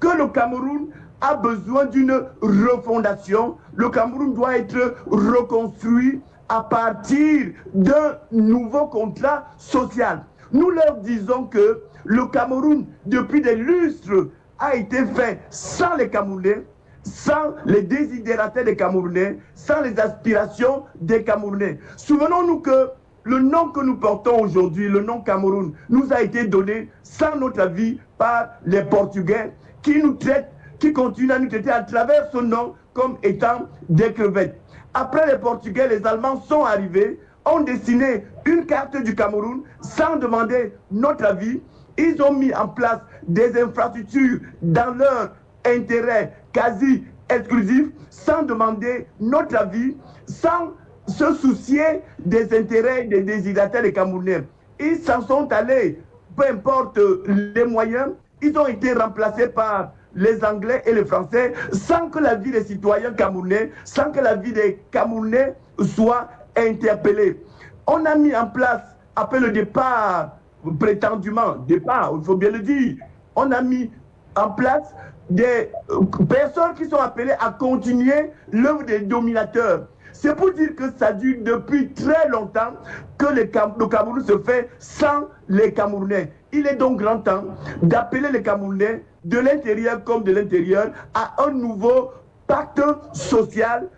que le Cameroun a besoin d'une refondation. Le Cameroun doit être reconstruit à partir d'un nouveau contrat social. Nous leur disons que le Cameroun, depuis des lustres, a été fait sans les Camerounais, sans les désidératés des Camerounais, sans les aspirations des Camerounais. Souvenons-nous que le nom que nous portons aujourd'hui, le nom Cameroun, nous a été donné sans notre avis par les Portugais qui nous traitent, qui continuent à nous traiter à travers ce nom comme étant des crevettes. Après les Portugais, les Allemands sont arrivés, ont dessiné une carte du Cameroun sans demander notre avis. Ils ont mis en place des infrastructures dans leur intérêt quasi exclusif, sans demander notre avis, sans se soucier des intérêts des désidateurs des Camerounais. Ils s'en sont allés, peu importe les moyens, ils ont été remplacés par les Anglais et les Français, sans que la vie des citoyens camerounais, sans que la vie des Camerounais soit interpellée. On a mis en place, après le départ, prétendument, départ, il faut bien le dire, on a mis en place des personnes qui sont appelées à continuer l'œuvre des dominateurs. C'est pour dire que ça dure depuis très longtemps que le Cameroun se fait sans les Camerounais. Il est donc grand temps d'appeler les Camerounais de l'intérieur comme de l'intérieur à un nouveau pacte social.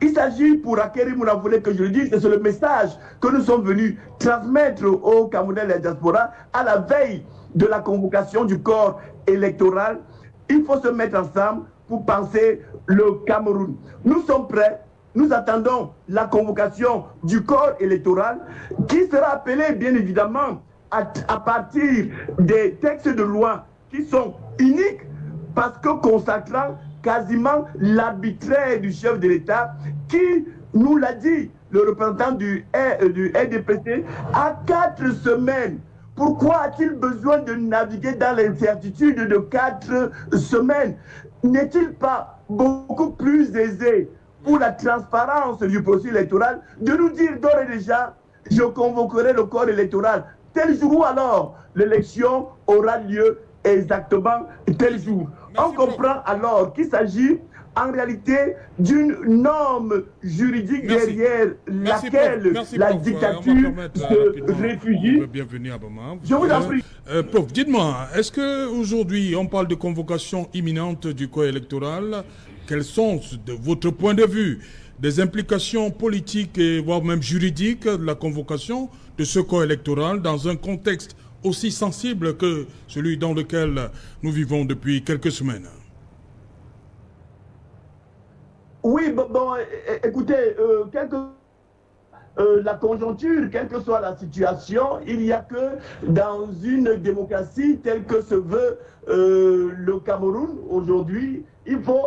Il s'agit pour acquérir, vous voulez que je le dise, c'est le message que nous sommes venus transmettre aux Camerounais et à la diaspora à la veille de la convocation du corps électoral. Il faut se mettre ensemble pour penser le Cameroun. Nous sommes prêts. Nous attendons la convocation du corps électoral qui sera appelé, bien évidemment, à partir des textes de loi qui sont uniques parce que consacrant quasiment l'arbitraire du chef de l'État qui nous l'a dit, le représentant du RDPC, à 4 semaines. Pourquoi a-t-il besoin de naviguer dans l'incertitude de 4 semaines? N'est-il pas beaucoup plus aisé pour la transparence du processus électoral de nous dire d'ores et déjà, je convoquerai le corps électoral tel jour ou alors l'élection aura lieu exactement tel jour. On comprend alors qu'il s'agit en réalité d'une norme juridique derrière laquelle la dictature se réfugie. Bienvenue à Bama. Je vous en prie. Prof, dites-moi, est-ce qu'aujourd'hui on parle de convocation imminente du corps électoral? Quels sont, de votre point de vue, des implications politiques et voire même juridiques de la convocation de ce corps électoral dans un contexte aussi sensible que celui dans lequel nous vivons depuis quelques semaines? Oui, écoutez, la conjoncture, quelle que soit la situation, il n'y a que dans une démocratie telle que se veut le Cameroun aujourd'hui, il faut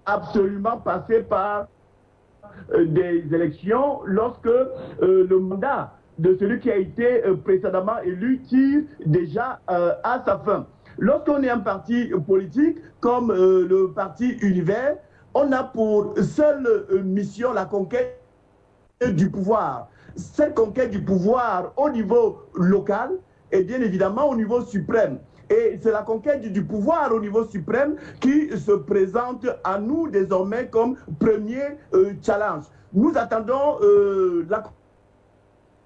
absolument passer par des élections lorsque le mandat de celui qui a été précédemment élu tire déjà à sa fin. Lorsqu'on est un parti politique comme le parti Univers, on a pour seule mission la conquête du pouvoir. Cette conquête du pouvoir au niveau local et bien évidemment au niveau suprême. Et c'est la conquête du pouvoir au niveau suprême qui se présente à nous désormais comme premier challenge. Nous attendons la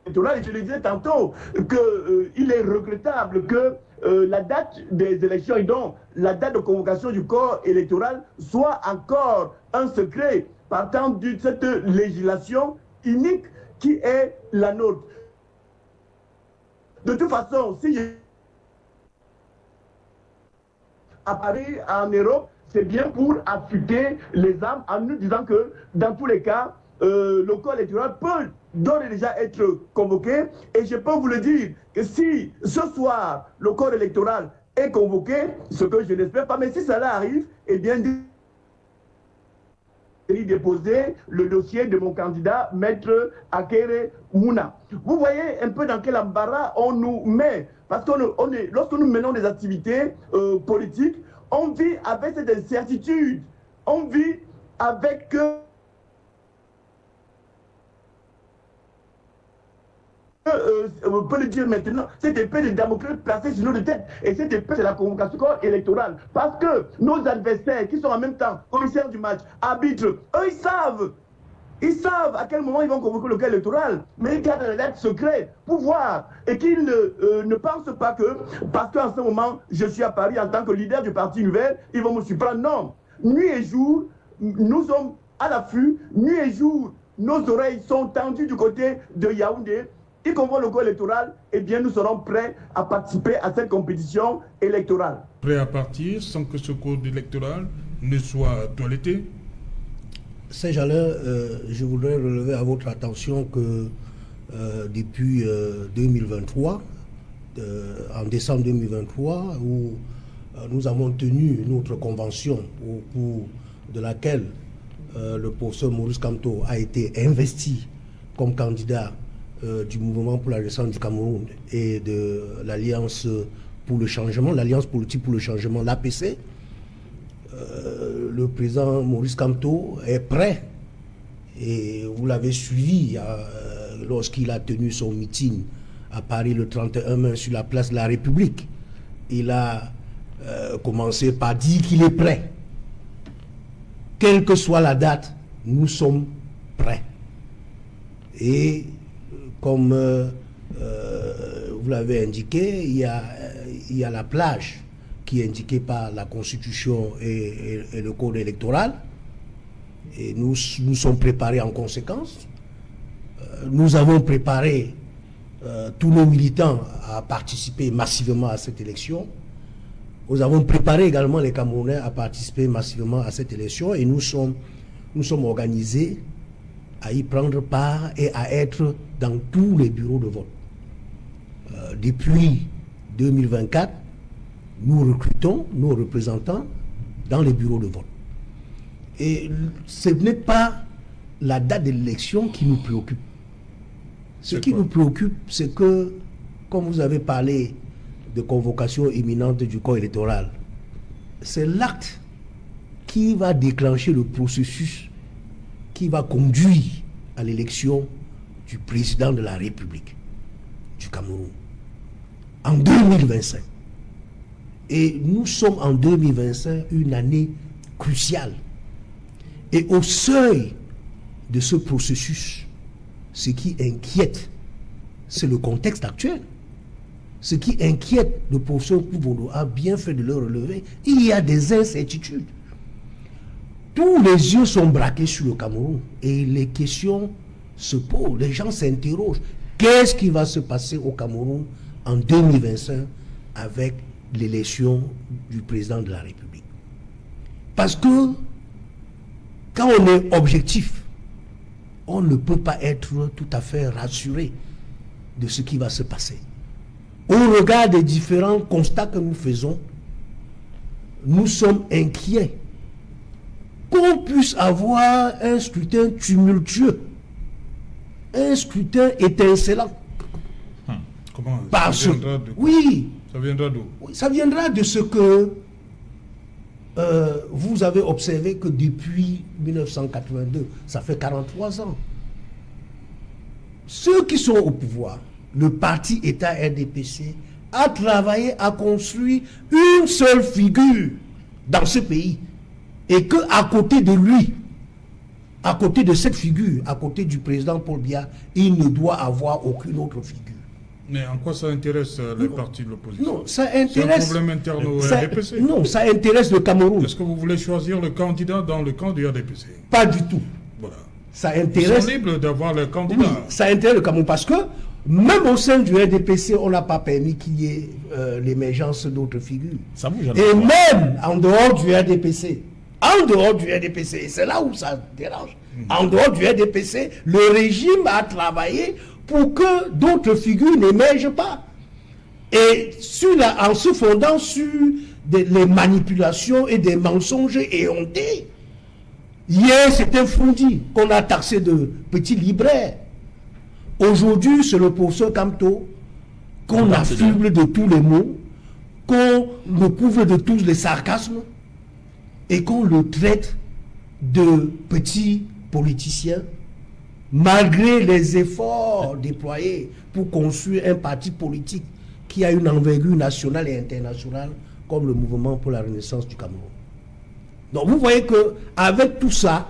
et je le disais tantôt qu'il est regrettable que la date des élections et donc la date de convocation du corps électoral soit encore un secret partant de cette législation unique qui est la nôtre. De toute façon, si je à Paris, en Europe, c'est bien pour affûter les armes en nous disant que dans tous les cas, le corps électoral peut d'ores et déjà être convoqué. Et je peux vous le dire que si ce soir le corps électoral est convoqué, ce que je n'espère pas, mais si cela arrive, eh bien déposer le dossier de mon candidat, Maître Akere Mouna. Vous voyez un peu dans quel embarras on nous met. Parce que lorsque nous menons des activités politiques, on vit avec cette incertitude. On vit avec on peut le dire maintenant, cette épée de Damoclès placée sur notre tête. Et cette épée, c'est la convocation électorale. Parce que nos adversaires, qui sont en même temps commissaires du match, arbitres, eux, ils savent à quel moment ils vont convoquer le corps électoral, mais ils gardent la date secrète pour voir. Et qu'ils ne pensent pas que, parce qu'en ce moment, je suis à Paris en tant que leader du Parti Nouvelle, ils vont me surprendre. Non. Nuit et jour, nous sommes à l'affût. Nuit et jour, nos oreilles sont tendues du côté de Yaoundé. Ils convoquent le corps électoral, eh bien nous serons prêts à participer à cette compétition électorale. Prêt à partir sans que ce corps électoral ne soit toiletté? Saint-Jalin, je voudrais relever à votre attention que depuis 2023, en décembre 2023, où nous avons tenu notre convention au cours de laquelle le professeur Maurice Kamto a été investi comme candidat du mouvement pour la renaissance du Cameroun et de l'Alliance pour le changement, l'Alliance politique pour le changement, l'APC. Le président Maurice Kamto est prêt, et vous l'avez suivi lorsqu'il a tenu son meeting à Paris le 31 mai sur la place de la République. Il a commencé par dire qu'il est prêt. Quelle que soit la date, nous sommes prêts. Et comme vous l'avez indiqué, il y a la plage qui est indiquée par la Constitution et le Code électoral. Et nous sommes préparés en conséquence. Nous avons préparé tous nos militants à participer massivement à cette élection. Nous avons préparé également les Camerounais à participer massivement à cette élection, et nous sommes organisés à y prendre part et à être dans tous les bureaux de vote. Depuis 2024, nous recrutons nos représentants dans les bureaux de vote. Et ce n'est pas la date de l'élection qui nous préoccupe. Ce qui nous préoccupe, c'est que, comme vous avez parlé de convocation imminente du corps électoral, c'est l'acte qui va déclencher le processus qui va conduire à l'élection du président de la République du Cameroun en 2025. Et nous sommes en 2025, une année cruciale. Et au seuil de ce processus, ce qui inquiète, c'est le contexte actuel. Ce qui inquiète le professeur Koubondo a bien fait de le relever. Il y a des incertitudes. Tous les yeux sont braqués sur le Cameroun et les questions se posent. Les gens s'interrogent. Qu'est-ce qui va se passer au Cameroun en 2025 avec l'élection du président de la République? Parce que quand on est objectif, on ne peut pas être tout à fait rassuré de ce qui va se passer. Au regard des différents constats que nous faisons, nous sommes inquiets qu'on puisse avoir un scrutin tumultueux, un scrutin étincelant. Comment Parce ça viendra de quoi? Oui. Ça viendra d'où? Ça viendra de ce que vous avez observé que depuis 1982, ça fait 43 ans, ceux qui sont au pouvoir, le parti État RDPC, a travaillé à construire une seule figure dans ce pays. Et qu'à côté de lui, à côté de cette figure, à côté du président Paul Biya, il ne doit avoir aucune autre figure. Mais en quoi ça intéresse les partis de l'opposition? Non, ça intéresse... C'est un problème interne au RDPC. Non, ça intéresse le Cameroun. Est-ce que vous voulez choisir le candidat dans le camp du RDPC? Pas du tout. Voilà. Ça Ils intéresse... sont libres d'avoir le candidat. Oui, ça intéresse le Cameroun parce que même au sein du RDPC, on n'a pas permis qu'il y ait l'émergence d'autres figures. Ça bouge. Et même en dehors du RDPC, et c'est là où ça dérange, en dehors du RDPC, le régime a travaillé pour que d'autres figures n'émergent pas. Et en se fondant sur les manipulations et des mensonges éhontés. Hier, c'était Foundi qu'on a taxé de petit libraire. Aujourd'hui, c'est le professeur Kamto qu'on affuble de tous les mots, qu'on le couvre de tous les sarcasmes et qu'on le traite de petit politicien malgré les efforts déployés pour construire un parti politique qui a une envergure nationale et internationale comme le Mouvement pour la Renaissance du Cameroun. Donc vous voyez qu'avec tout ça,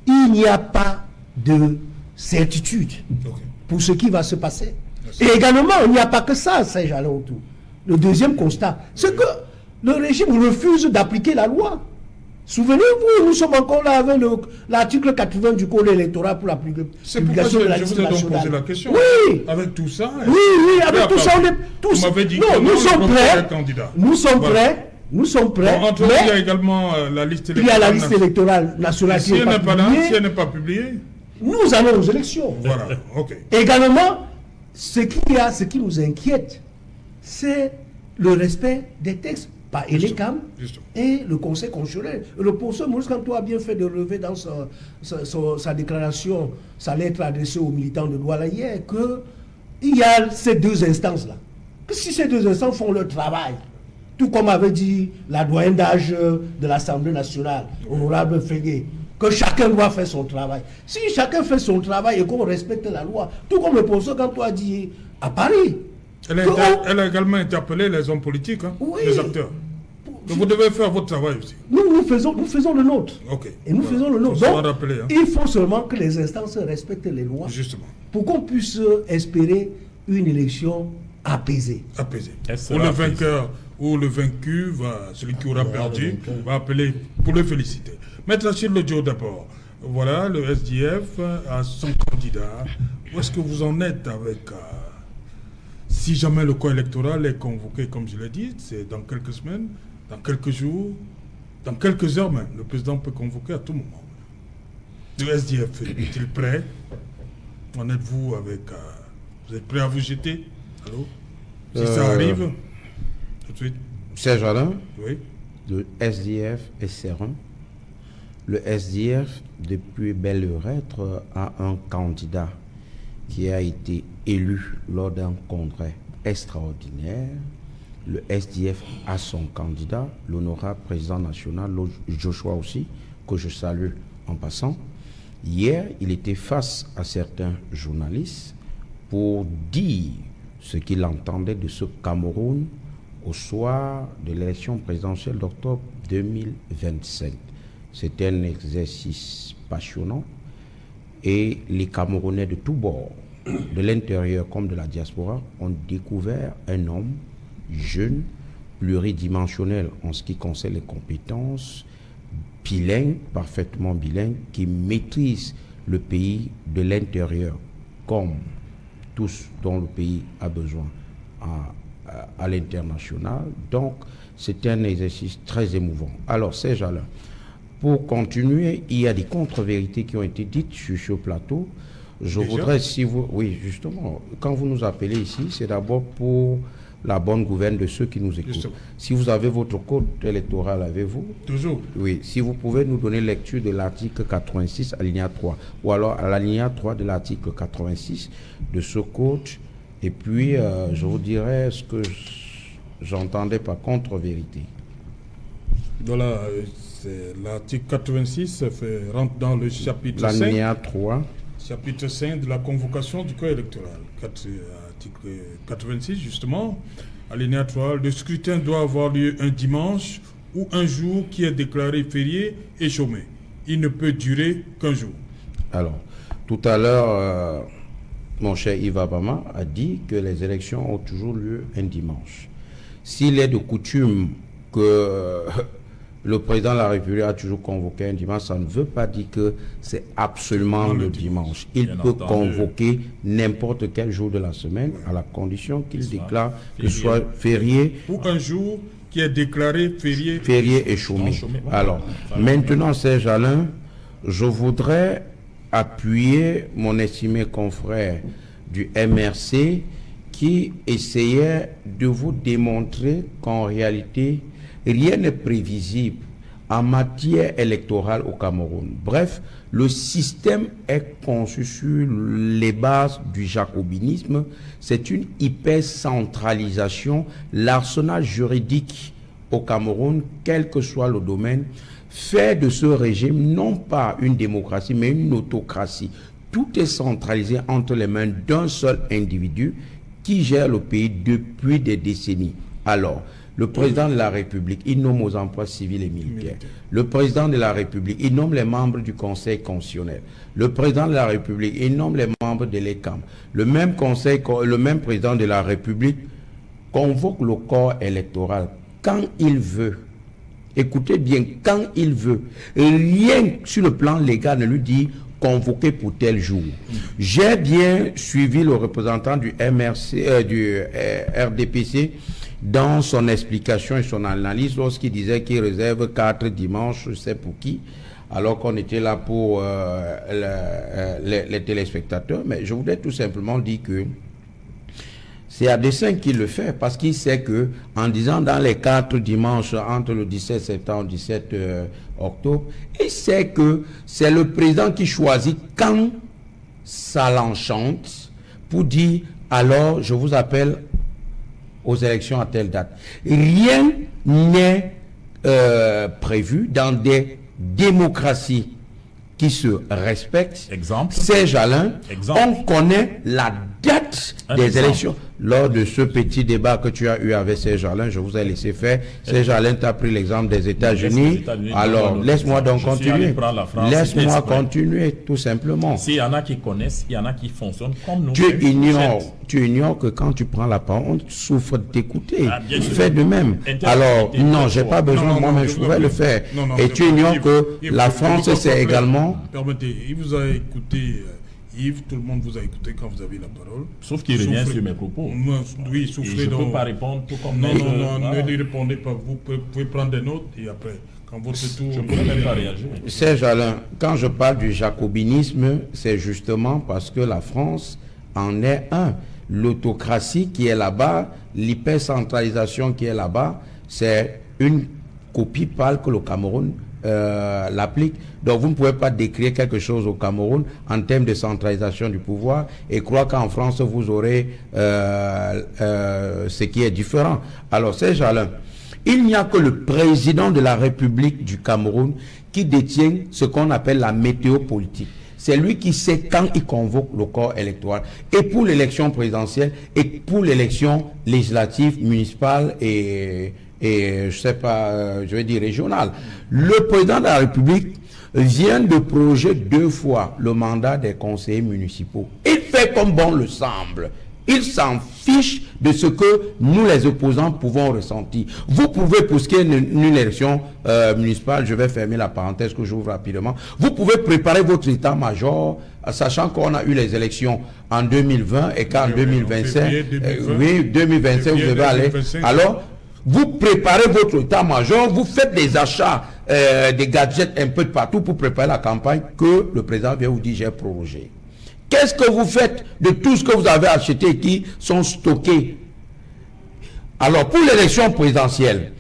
il n'y a pas de certitude pour ce qui va se passer. Merci. Et également, il n'y a pas que ça, Saint-Jalin autour. Le deuxième constat, c'est que le régime refuse d'appliquer la loi. Souvenez-vous, nous sommes encore là avec l'article 80 du Code électoral pour la publication de la liste nationale. Je vous ai donc posé la question. Oui. Avec tout ça. Oui, avec tout ça, on est tous. Vous m'avez dit non, nous sommes prêts. Nous sommes prêts. Nous sommes prêts. Bon, mais il y a également la liste électorale. Il y a la liste électorale nationale qui n'est pas publiée. Si elle n'est pas publiée, nous allons aux élections. Voilà, ok. Également, ce qui nous inquiète, c'est le respect des textes par Elecam et le Conseil constitutionnel. Le professeur Maurice Kamto a bien fait de relever dans sa déclaration, sa lettre adressée aux militants de Douala hier, qu'il y a ces deux instances-là. Que si ces deux instances font leur travail, tout comme avait dit la doyenne d'âge de l'Assemblée nationale, honorable Fégué, que chacun doit faire son travail. Si chacun fait son travail et qu'on respecte la loi, tout comme le professeur Kamto a dit à Paris. Elle a également interpellé les hommes politiques, oui, les acteurs. Donc vous devez faire votre travail aussi. Nous faisons le nôtre. Okay. Et nous faisons le nôtre. Donc, rappeler, il faut seulement que les instances respectent les lois. Justement. Pour qu'on puisse espérer une élection apaisée. Apaisée. Pour le vainqueur ou le vaincu, celui qui aura perdu, va appeler pour le féliciter. Maître Achille Lodjo d'abord. Voilà, le SDF a son candidat. Où est-ce que vous en êtes avec... si jamais le corps électoral est convoqué, comme je l'ai dit, c'est dans quelques semaines, dans quelques jours, dans quelques heures même, le président peut convoquer à tout moment. Le SDF est-il prêt? En êtes-vous avec... vous êtes prêt à vous jeter? Allô? Si ça arrive, tout de suite. Serge Alain, oui. Le SDF est serein. Le SDF, depuis belle lurette, a un candidat qui a été élu lors d'un congrès extraordinaire. Le SDF a son candidat, l'honorable président national, Joshua aussi, que je salue en passant. Hier, il était face à certains journalistes pour dire ce qu'il entendait de ce Cameroun au soir de l'élection présidentielle d'octobre 2025. C'était un exercice passionnant et les Camerounais de tous bords, de l'intérieur comme de la diaspora, ont découvert un homme jeune, pluridimensionnel en ce qui concerne les compétences, bilingue, parfaitement bilingue, qui maîtrise le pays de l'intérieur comme tous dont le pays a besoin à l'international. Donc, c'était un exercice très émouvant. Alors, ces gens-là, pour continuer, il y a des contre-vérités qui ont été dites sur ce plateau. Je voudrais, si vous... Oui, justement, quand vous nous appelez ici, c'est d'abord pour la bonne gouverne de ceux qui nous écoutent. Justement. Si vous avez votre code électoral avec vous... Toujours. Oui, si vous pouvez nous donner lecture de l'article 86, alinéa 3, ou alors à l'alinéa 3 de l'article 86 de ce code, et puis je vous dirai ce que j'entendais par contre-vérité. Voilà, l'article 86 rentre dans le chapitre 5. L'alinéa 3. Chapitre 5 de la convocation du corps électoral. Article 86, justement, alinéa 3, le scrutin doit avoir lieu un dimanche ou un jour qui est déclaré férié et chômé. Il ne peut durer qu'un jour. Alors, tout à l'heure, mon cher Yves Abama a dit que les élections ont toujours lieu un dimanche. S'il est de coutume que le président de la République a toujours convoqué un dimanche, ça ne veut pas dire que c'est absolument le dimanche. Il peut convoquer n'importe quel jour de la semaine à la condition qu'il déclare que ce soit férié. Ou un jour qui est déclaré férié. Férié et chômé. Alors, maintenant, Serge Alain, je voudrais appuyer mon estimé confrère du MRC qui essayait de vous démontrer qu'en réalité, rien n'est prévisible en matière électorale au Cameroun. Bref, le système est conçu sur les bases du jacobinisme. C'est une hyper-centralisation. L'arsenal juridique au Cameroun, quel que soit le domaine, fait de ce régime non pas une démocratie, mais une autocratie. Tout est centralisé entre les mains d'un seul individu qui gère le pays depuis des décennies. Alors, le président de la République, il nomme aux emplois civils et militaires. Le président de la République, il nomme les membres du Conseil constitutionnel. Le président de la République, il nomme les membres de l'ECAM. Le même président de la République convoque le corps électoral quand il veut. Écoutez bien, quand il veut. Rien sur le plan légal ne lui dit convoqué pour tel jour. J'ai bien suivi le représentant du RDPC dans son explication et son analyse lorsqu'il disait qu'il réserve 4 dimanches, je sais pour qui, alors qu'on était là pour les téléspectateurs. Mais je voudrais tout simplement dire que c'est à dessein qu'il le fait, parce qu'il sait que en disant dans les 4 dimanches entre le 17 septembre et le 17 octobre, il sait que c'est le président qui choisit quand ça l'enchante pour dire alors je vous appelle aux élections à telle date. Rien n'est prévu dans des démocraties qui se respectent. Exemple. Serge Alain, Exemple. on connaît la date des élections. Lors de ce petit débat que tu as eu avec Serge Alain, je vous ai laissé faire. Serge Alain t'a pris l'exemple des États-Unis. Alors, laisse-moi donc continuer. Laisse-moi continuer, tout simplement. S'il y en a qui connaissent, il y en a qui fonctionnent comme nous. Tu ignores que quand tu prends la parole, on souffre d'écouter. Fais de même. Alors, non, j'ai pas besoin, moi-même, je pourrais le faire. Et tu ignores que la France, c'est également... Permettez, il vous a écouté... Yves, tout le monde vous a écouté quand vous avez la parole. Sauf qu'il revient sur mes propos. Oui, souffrez. Je ne peux pas répondre tout comme... Non, ne lui répondez pas. Vous pouvez prendre des notes et après, quand votre tour... Je ne pourrais même pas réagir. Serge Alain, quand je parle du jacobinisme, c'est justement parce que la France en est un. L'autocratie qui est là-bas, l'hypercentralisation qui est là-bas, c'est une copie pâle que le Cameroun l'applique. Donc vous ne pouvez pas décrire quelque chose au Cameroun en termes de centralisation du pouvoir et croire qu'en France vous aurez ce qui est différent. Alors Serge Alain, il n'y a que le président de la République du Cameroun qui détient ce qu'on appelle la météo politique. C'est lui qui sait quand il convoque le corps électoral. Et pour l'élection présidentielle et pour l'élection législative, municipale et je sais pas, je vais dire régionale. Le président de la République vient de projeter 2 fois le mandat des conseillers municipaux. Il fait comme bon le semble. Il s'en fiche de ce que nous, les opposants, pouvons ressentir. Vous pouvez, pour ce qui est d'une élection municipale, je vais fermer la parenthèse que j'ouvre rapidement, vous pouvez préparer votre état-major, sachant qu'on a eu les élections en 2020 et qu'en 2025, oui, 2025, vous devez aller. Alors, vous préparez votre état-major, vous faites des achats, des gadgets un peu de partout pour préparer la campagne que le président vient vous dire j'ai prorogé. Qu'est-ce que vous faites de tout ce que vous avez acheté et qui sont stockés? Alors, pour l'élection présidentielle,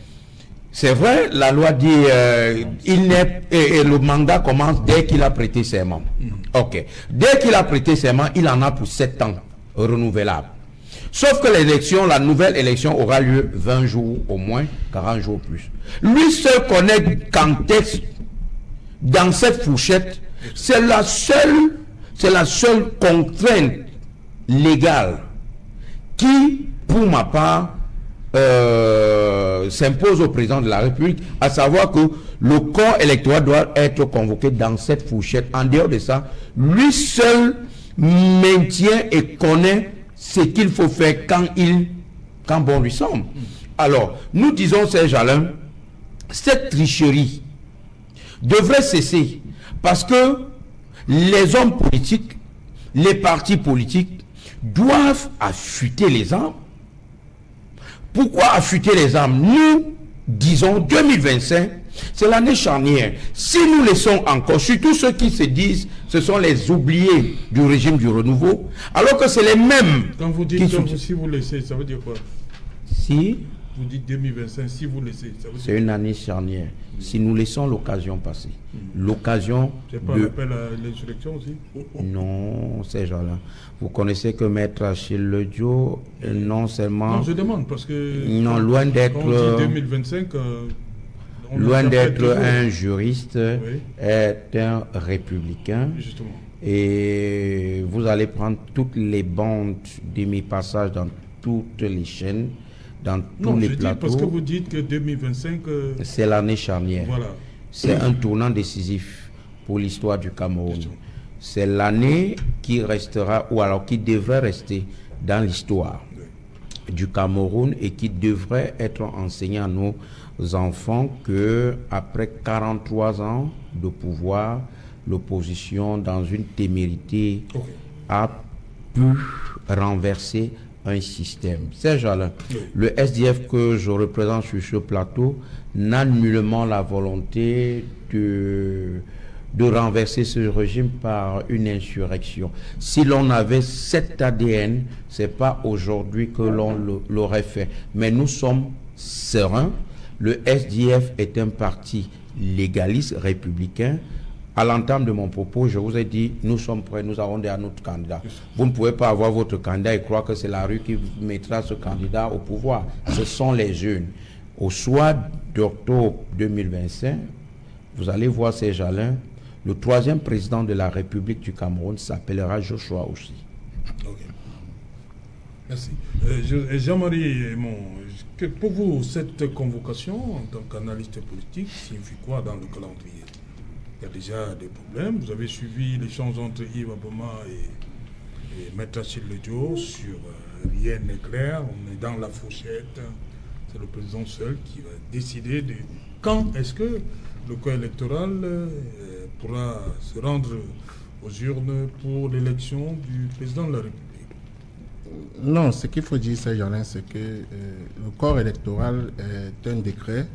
c'est vrai, la loi dit et le mandat commence dès qu'il a prêté serment. Ok. Dès qu'il a prêté serment, il en a pour 7 ans renouvelable. Sauf que l'élection, la nouvelle élection aura lieu 20 jours au moins, 40 jours plus. Lui seul connaît quand est-ce, dans cette fourchette, c'est la seule contrainte légale qui, pour ma part, s'impose au président de la République, à savoir que le corps électoral doit être convoqué dans cette fourchette. En dehors de ça, lui seul maintient et connaît ce qu'il faut faire quand bon lui semble. Alors, nous disons, Serge Alain, cette tricherie devrait cesser parce que les hommes politiques, les partis politiques doivent affûter les armes. Pourquoi affûter les armes? Nous disons 2025, c'est l'année charnière. Si nous laissons encore, surtout ceux qui se disent ce sont les oubliés du régime du renouveau, alors que c'est les mêmes. Quand vous dites si vous laissez, ça veut dire quoi? Si vous dites 2025, si vous laissez, ça veut dire... C'est une année charnière. Si nous laissons l'occasion passer, l'occasion C'est pas l'appel à l'insurrection aussi? Non, ces gens-là. Vous connaissez que Maître Achille Ledio, non seulement... Non, je demande, parce que... Non, loin d'être... Quand on dit 2025... loin d'être un juriste, Oui. est un républicain. Justement. Et vous allez prendre toutes les bandes de mes passages dans toutes les chaînes, dans tous Non, les je dis plateaux. parce que vous dites que 2025... C'est l'année charnière. Voilà. C'est un tournant décisif pour l'histoire du Cameroun. Justement. C'est l'année qui restera, ou alors qui devrait rester dans l'histoire du Cameroun et qui devrait être enseigné à nos enfants que après 43 ans de pouvoir, l'opposition, dans une témérité, Ok. a pu renverser un système. Ces gens-là, Oui. le SDF que je représente sur ce plateau n'a nullement la volonté de renverser ce régime par une insurrection. Si l'on avait cet ADN, c'est pas aujourd'hui que l'on l'aurait fait. Mais nous sommes sereins. Le SDF est un parti légaliste, républicain. À l'entame de mon propos, je vous ai dit, nous sommes prêts, nous avons déjà notre candidat. Vous ne pouvez pas avoir votre candidat et croire que c'est la rue qui mettra ce candidat au pouvoir. Ce sont les jeunes. Au soir d'octobre 2025, vous allez voir ces jalons. Le troisième président de la République du Cameroun s'appellera Joshua aussi. Ok. Merci. Jean-Marie Aymon, pour vous, cette convocation en tant qu'analyste politique signifie quoi dans le calendrier? Il y a déjà des problèmes. Vous avez suivi l'échange entre Yves Aboma et Maître Achille Ledio sur rien n'est clair. On est dans la fourchette. C'est le président seul qui va décider de quand est-ce que le corps électoral pourra se rendre aux urnes pour l'élection du président de la République. Non, ce qu'il faut dire, Jolin, c'est que le corps électoral est un décret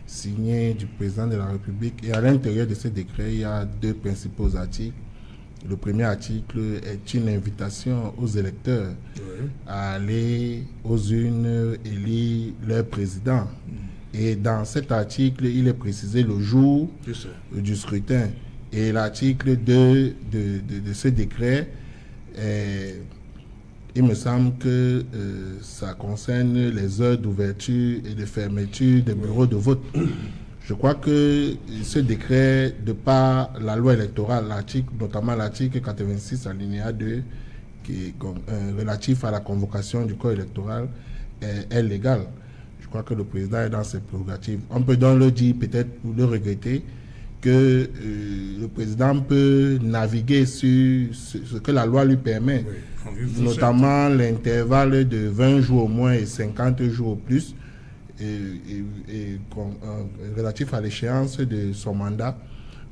signé du président de la République et à l'intérieur de ce décret, il y a deux principaux articles. Le premier article est une invitation aux électeurs à aller aux urnes élire leur président. Et dans cet article, il est précisé le jour du scrutin. Et l'article 2 de ce décret, il me semble que ça concerne les heures d'ouverture et de fermeture des bureaux de vote. Je crois que ce décret, de par la loi électorale, notamment l'article 86 alinéa 2, qui est relatif à la convocation du corps électoral, est légal. Je crois que le président est dans ses prérogatives. On peut donc le dire, peut-être pour le regretter, que le président peut naviguer sur ce que la loi lui permet, notamment l'intervalle de 20 jours au moins et 50 jours au plus, relatif à l'échéance de son mandat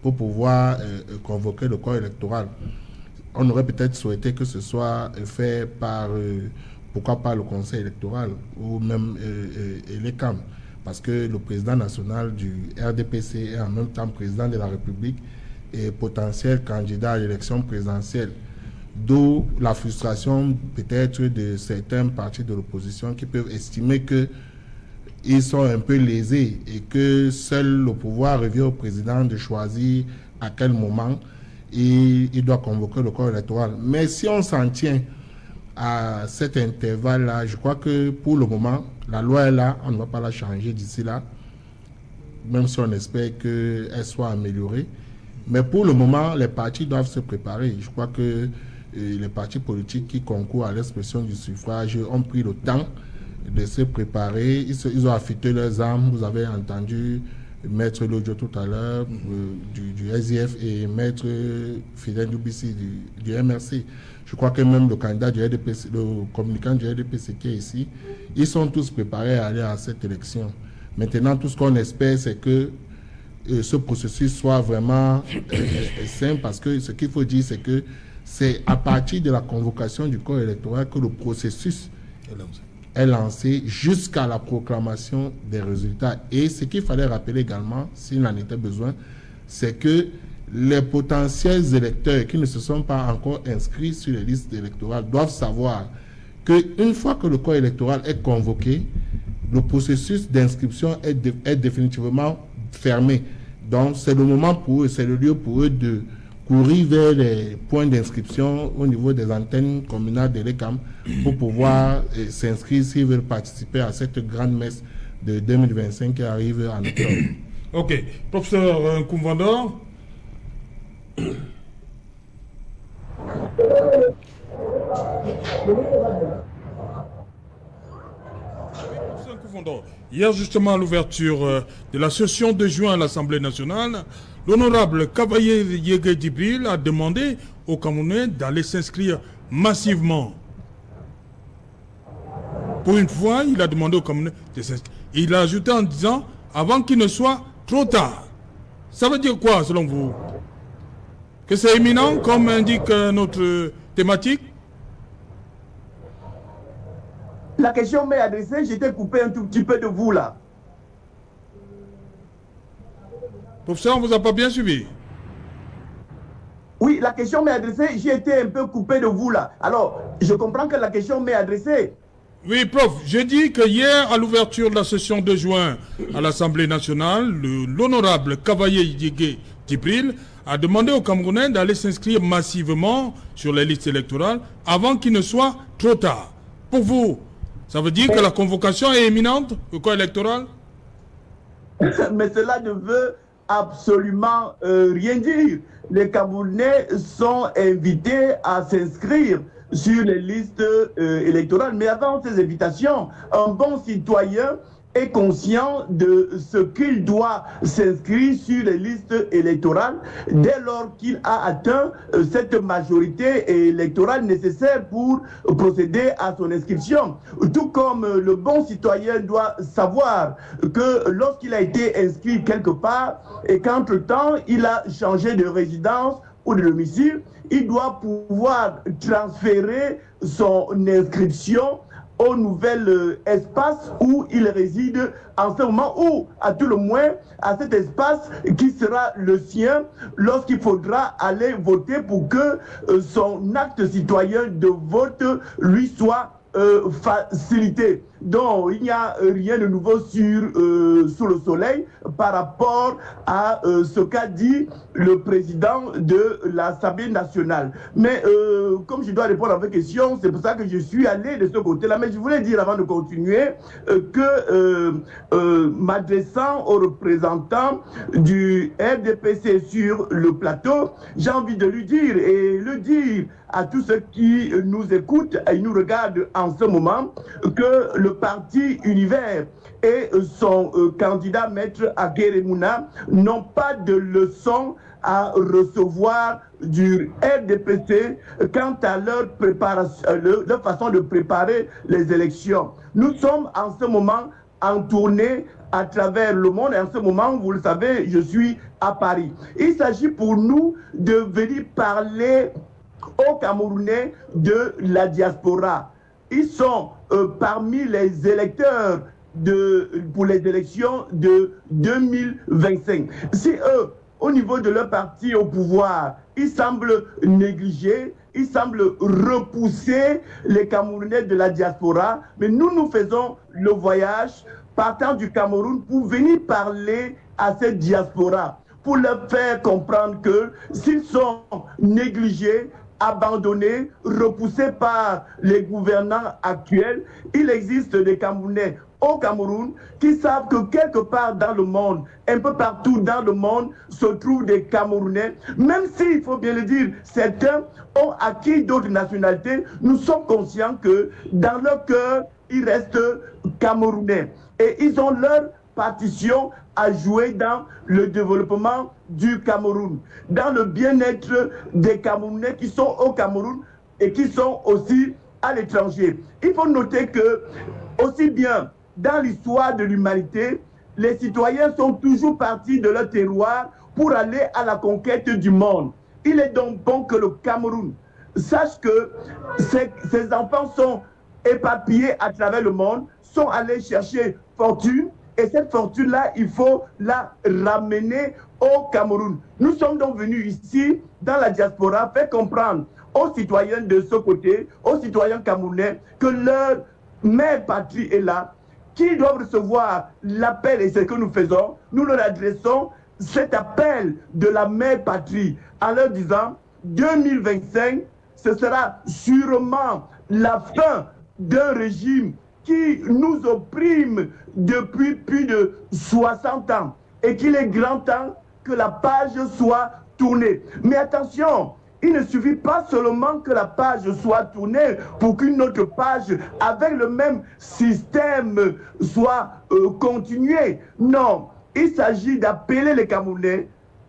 pour pouvoir convoquer le corps électoral. On aurait peut-être souhaité que ce soit fait par, pourquoi pas le Conseil électoral ou même les CAM, parce que le président national du RDPC est en même temps président de la République et potentiel candidat à l'élection présidentielle. D'où la frustration peut-être de certains partis de l'opposition qui peuvent estimer qu'ils sont un peu lésés et que seul le pouvoir revient au président de choisir à quel moment il doit convoquer le corps électoral. Mais si on s'en tient à cet intervalle-là, je crois que pour le moment, la loi est là, on ne va pas la changer d'ici là, même si on espère qu'elle soit améliorée. Mais pour le moment, les partis doivent se préparer. Je crois que les partis politiques qui concourent à l'expression du suffrage ont pris le temps de se préparer. Ils ont affûté leurs armes. Vous avez entendu Maître Lodjo tout à l'heure du SDF et Maître Fidel Dubissi du MRC. Je crois que même le candidat du RDPC, le communicant du RDPC qui est ici, ils sont tous préparés à aller à cette élection. Maintenant, tout ce qu'on espère, c'est que ce processus soit vraiment simple, parce que ce qu'il faut dire, c'est que c'est à partir de la convocation du corps électoral que le processus est lancé jusqu'à la proclamation des résultats. Et ce qu'il fallait rappeler également, s'il en était besoin, c'est que les potentiels électeurs qui ne se sont pas encore inscrits sur les listes électorales doivent savoir qu'une fois que le corps électoral est convoqué, le processus d'inscription est définitivement fermé. Donc c'est le moment pour eux, c'est le lieu pour eux de courir vers les points d'inscription au niveau des antennes communales de l'ECAM pour pouvoir s'inscrire s'ils veulent participer à cette grande messe de 2025 qui arrive en octobre. Ok. Professeur Nkoumvandor. Hier, justement, à l'ouverture de la session de juin à l'Assemblée nationale, l'honorable Cavaillé Yégué Djibril a demandé aux Camerounais d'aller s'inscrire massivement. Pour une fois, il a demandé aux Camerounais de s'inscrire. Il a ajouté en disant avant qu'il ne soit trop tard. Ça veut dire quoi, selon vous? Que c'est imminent, comme indique notre thématique? La question m'est adressée, j'étais coupé un tout petit peu de vous là. Professeur, on ne vous a pas bien suivi. Oui, la question m'est adressée, j'ai été un peu coupé de vous là. Alors, je comprends que la question m'est adressée. Oui, prof, j'ai dit que hier, à l'ouverture de la session de juin à l'Assemblée nationale, l'honorable Cavaillé Yégué Djibril a demandé aux Camerounais d'aller s'inscrire massivement sur les listes électorales avant qu'il ne soit trop tard. Pour vous, ça veut dire que la convocation est imminente au corps électoral? Mais cela ne veut absolument rien dire. Les Camerounais sont invités à s'inscrire sur les listes électorales. Mais avant ces invitations, un bon citoyen est conscient de ce qu'il doit s'inscrire sur les listes électorales dès lors qu'il a atteint cette majorité électorale nécessaire pour procéder à son inscription. Tout comme le bon citoyen doit savoir que lorsqu'il a été inscrit quelque part et qu'entre-temps il a changé de résidence ou de domicile, il doit pouvoir transférer son inscription au nouvel espace où il réside en ce moment, ou à tout le moins à cet espace qui sera le sien lorsqu'il faudra aller voter pour que son acte citoyen de vote lui soit facilité. Donc il n'y a rien de nouveau sous le soleil par rapport à ce qu'a dit le président de l'Assemblée nationale. Mais comme je dois répondre à vos questions, c'est pour ça que je suis allé de ce côté-là. Mais je voulais dire avant de continuer que m'adressant aux représentants du RDPC sur le plateau, j'ai envie de lui dire et le dire à tous ceux qui nous écoutent et nous regardent en ce moment que le parti Univers et son candidat maître Aguerre Mouna n'ont pas de leçon à recevoir du RDPC quant à leur préparation, leur façon de préparer les élections. Nous sommes en ce moment en tournée à travers le monde et en ce moment, vous le savez, je suis à Paris. Il s'agit pour nous de venir parler aux Camerounais de la diaspora. Ils sont parmi les électeurs pour les élections de 2025. Si eux, au niveau de leur parti au pouvoir, ils semblent négliger, ils semblent repousser les Camerounais de la diaspora, mais nous faisons le voyage partant du Cameroun pour venir parler à cette diaspora, pour leur faire comprendre que s'ils sont négligés, abandonnés, repoussés par les gouvernants actuels, il existe des Camerounais au Cameroun qui savent que quelque part dans le monde, un peu partout dans le monde, se trouvent des Camerounais, même s'il faut bien le dire, certains ont acquis d'autres nationalités, nous sommes conscients que dans leur cœur, ils restent Camerounais. Et ils ont leur partition à jouer dans le développement du Cameroun, dans le bien-être des Camerounais qui sont au Cameroun et qui sont aussi à l'étranger. Il faut noter que, aussi bien dans l'histoire de l'humanité, les citoyens sont toujours partis de leur terroir pour aller à la conquête du monde. Il est donc bon que le Cameroun sache que ses enfants sont éparpillés à travers le monde, sont allés chercher fortune, et cette fortune-là, il faut la ramener au Cameroun. Nous sommes donc venus ici, dans la diaspora, faire comprendre aux citoyens de ce côté, aux citoyens camerounais, que leur mère patrie est là. qui doivent recevoir l'appel, et c'est ce que nous faisons, nous leur adressons cet appel de la mère patrie en leur disant 2025, ce sera sûrement la fin d'un régime qui nous opprime depuis plus de 60 ans et qu'il est grand temps que la page soit tournée. Mais attention, il ne suffit pas seulement que la page soit tournée pour qu'une autre page avec le même système soit continuée. Non, il s'agit d'appeler les Camerounais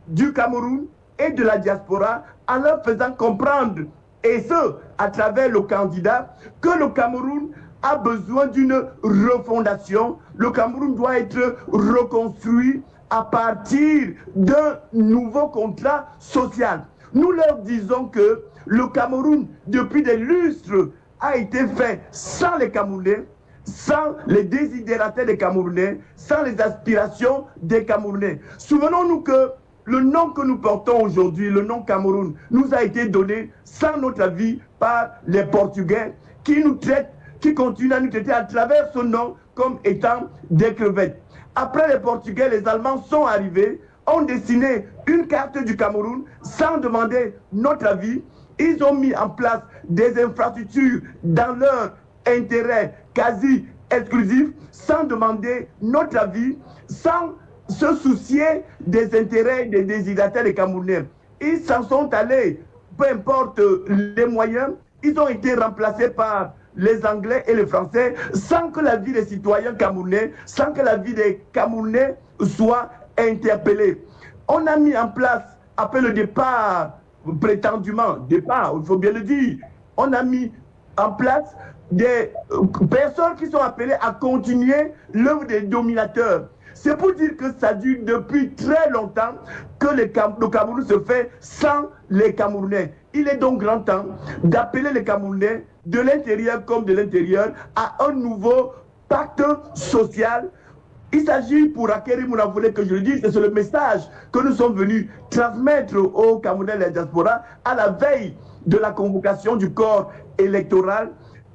du Cameroun et de la diaspora en leur faisant comprendre, et ce, à travers le candidat, que le Cameroun a besoin d'une refondation. Le Cameroun doit être reconstruit à partir d'un nouveau contrat social. Nous leur disons que le Cameroun, depuis des lustres, a été fait sans les Camerounais, sans les désidératés des Camerounais, sans les aspirations des Camerounais. Souvenons-nous que le nom que nous portons aujourd'hui, le nom Cameroun, nous a été donné sans notre avis par les Portugais qui nous traitent, qui continuent à nous traiter à travers ce nom comme étant des crevettes. Après les Portugais, les Allemands sont arrivés, ont dessiné une carte du Cameroun sans demander notre avis. Ils ont mis en place des infrastructures dans leur intérêt quasi exclusif, sans demander notre avis, sans se soucier des intérêts des désidateurs des Camerounais. Ils s'en sont allés, peu importe les moyens, ils ont été remplacés par les Anglais et les Français, sans que la vie des citoyens camerounais, sans que la vie des Camerounais soit interpellée. On a mis en place, après le départ, prétendument, départ, il faut bien le dire, on a mis en place des personnes qui sont appelées à continuer l'œuvre des dominateurs. C'est pour dire que ça dure depuis très longtemps que le Cameroun se fait sans les Camerounais. Il est donc grand temps d'appeler les Camerounais de l'intérieur comme de l'intérieur à un nouveau pacte social. Il s'agit pour acquérir, vous voulez que je le dise, c'est le message que nous sommes venus transmettre aux Camerounais et à la diaspora à la veille de la convocation du corps électoral.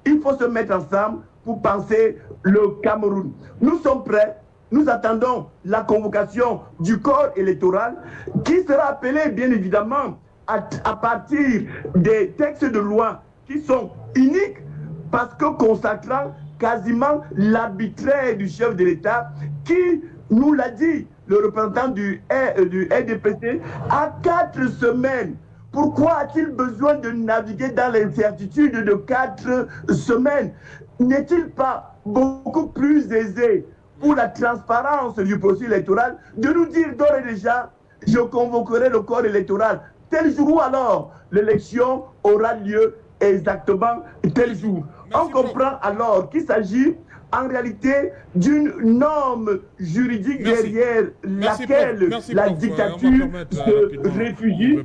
Il faut se mettre ensemble pour penser le Cameroun. Nous sommes prêts. Nous attendons la convocation du corps électoral qui sera appelé bien évidemment à partir des textes de loi qui sont uniques parce que consacrant quasiment l'arbitraire du chef de l'État qui nous l'a dit, le représentant du RDPC, à 4 semaines. Pourquoi a-t-il besoin de naviguer dans l'incertitude de 4 semaines? N'est-il pas beaucoup plus aisé pour la transparence du processus électoral de nous dire d'ores et déjà, je convoquerai le corps électoral tel jour, ou alors l'élection aura lieu exactement tel jour. On comprend alors qu'il s'agit en réalité d'une norme juridique derrière laquelle la dictature se réfugie.